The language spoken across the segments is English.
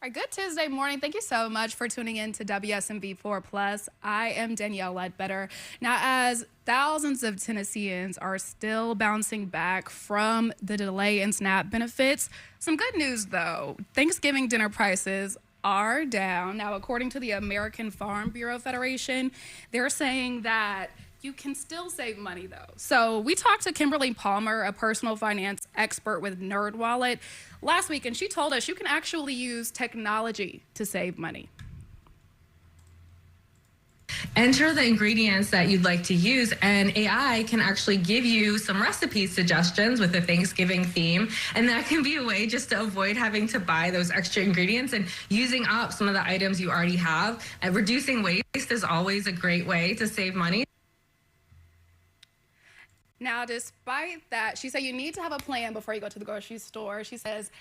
All right, good Tuesday morning. Thank you so much for tuning in to WSMV4 Plus. I am Danielle Ledbetter. Now, as thousands of Tennesseans are still bouncing back from the delay in SNAP benefits, some good news though. Thanksgiving dinner prices are down. Now, according to the American Farm Bureau Federation, they're saying that you can still save money though. So we talked to Kimberly Palmer, a personal finance expert with NerdWallet, last week, and she told us you can actually use technology to save money. Enter the ingredients that you'd like to use, and AI can actually give you some recipe suggestions with the Thanksgiving theme, and that can be a way just to avoid having to buy those extra ingredients and using up some of the items you already have. And reducing waste is always a great way to save money. Now, despite that, she said you need to have a plan before you go to the grocery store. She says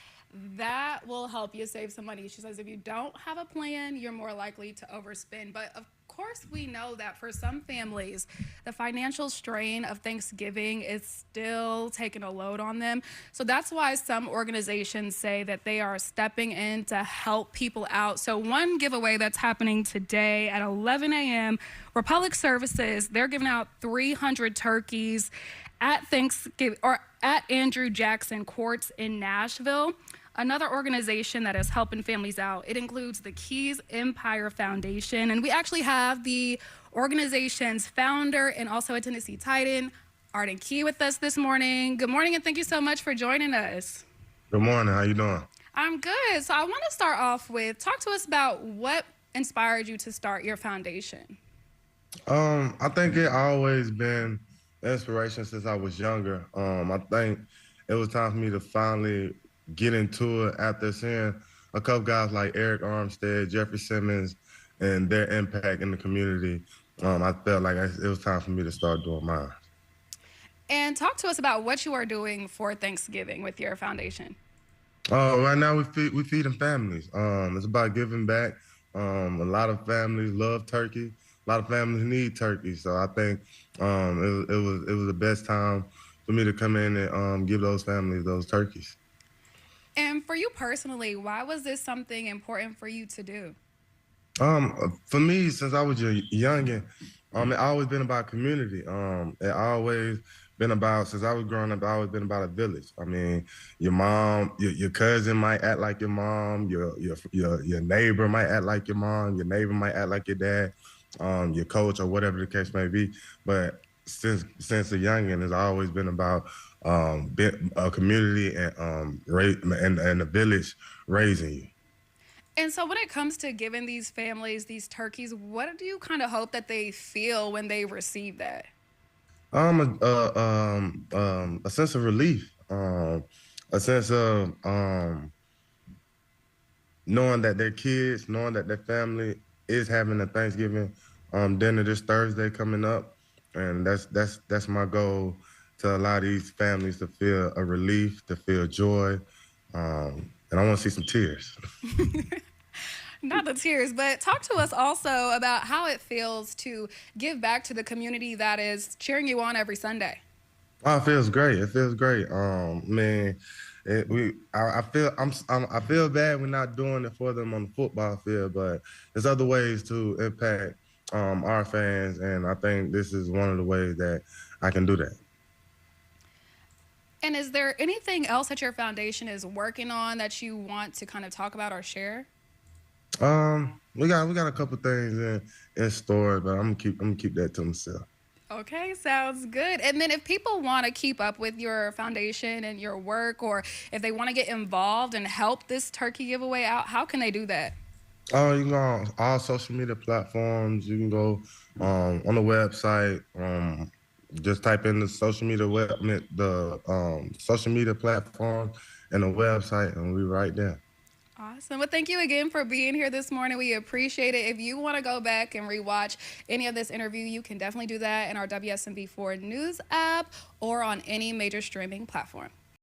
that will help you save some money. She says if you don't have a plan, you're more likely to overspend. But of course, we know that for some families, the financial strain of Thanksgiving is still taking a load on them. So that's why some organizations say that they are stepping in to help people out. So one giveaway that's happening today at 11 a.m., Republic Services, they're giving out 300 turkeys at Thanksgiving or at Andrew Jackson Courts in Nashville. Another organization that is helping families out, it includes the Keys Empire Foundation. And we actually have the organization's founder and also a Tennessee Titan, Arden Key, with us this morning. Good morning, and thank you so much for joining us. Good morning. How you doing? I'm good. So I want to start off with, talk to us about what inspired you to start your foundation. I think it always been inspiration since I was younger. I think it was time for me to finally get into it after seeing a couple guys like Eric Armstead, Jeffrey Simmons, and their impact in the community. I felt like it was time for me to start doing mine. And talk to us about what you are doing for Thanksgiving with your foundation. Right now we feeding families. It's about giving back. A lot of families love turkey. A lot of families need turkey. So I think it was the best time for me to come in and give those families those turkeys. And for you personally, why was this something important for you to do? For me, since I was a youngin', it always been about community. It always been about, since I was growing up, it always been about a village. I mean, your mom, your cousin might act like your mom, your neighbor might act like your mom, your neighbor might act like your dad, your coach or whatever the case may be. But since a youngin', it's always been about a community and a village raising you. And so when it comes to giving these families these turkeys, what do you kind of hope that they feel when they receive that? A sense of relief, a sense of knowing that their kids, knowing that their family is having a Thanksgiving dinner this Thursday coming up, and that's my goal, to allow these families to feel a relief, to feel joy, and I want to see some tears. Not the tears, but talk to us also about how it feels to give back to the community that is cheering you on every Sunday. Oh, it feels great. It feels great. Man, I feel bad we're not doing it for them on the football field, but there's other ways to impact our fans, and I think this is one of the ways that I can do that. And is there anything else that your foundation is working on that you want to kind of talk about or share? We got a couple things in store, but I'm gonna keep that to myself. Okay, sounds good. And then if people want to keep up with your foundation and your work, or if they want to get involved and help this turkey giveaway out, how can they do that? You can go on all social media platforms. You can go on the website. Just type in the social media platform and the website, and we're right there. Awesome. Well, thank you again for being here this morning. We appreciate it. If you want to go back and rewatch any of this interview, you can definitely do that in our WSMV4 News app or on any major streaming platform.